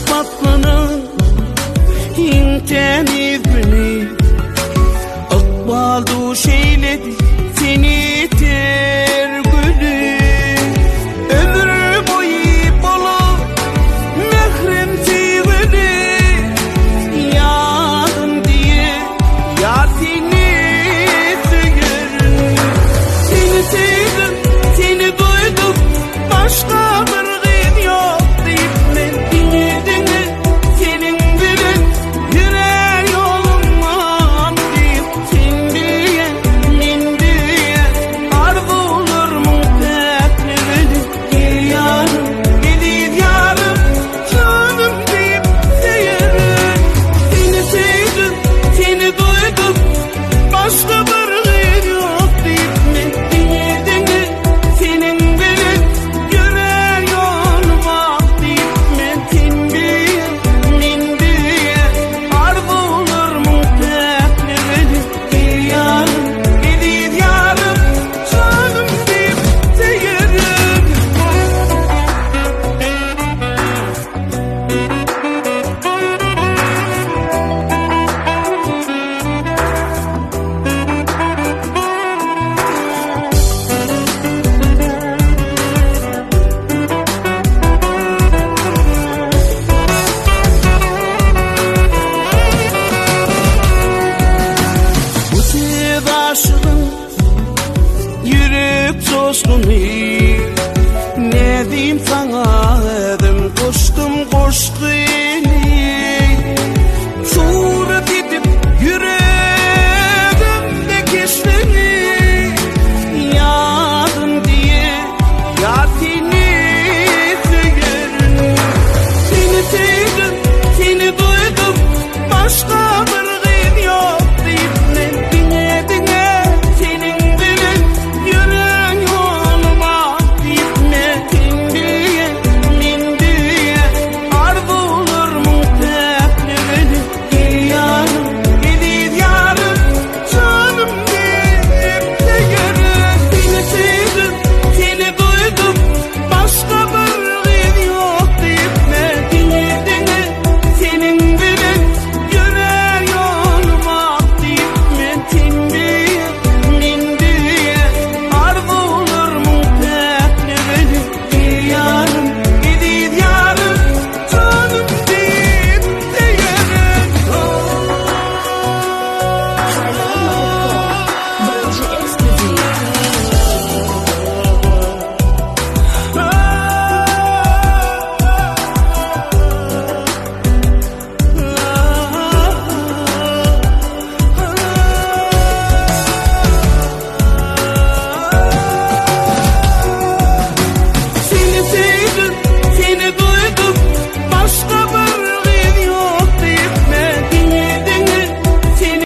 patlanır inteni günü akbal duş eyledi seni ter gülü ömür boyu bolu mehrem sevili yarın diye yar seni söylerim seni sevdim seni duydum başka bir gün yok deyip ben dinledim senin bilen yüreğ yolumdan deyip sen bilen men bilen arzu olur mu teklifini gel yarım gel yarım canım deyip seyerim seni sevdim seni duydum başka bir gün yok deyip ben dinledim senin bilen yüreğ yoluma deyip ben sen bilen men bilen arzu olur mu teklifini gel yarım gel yarım canım deyip seyerim. Bu sevdaşının yürek coşkunu ne diyeyim sana edim koştum koştu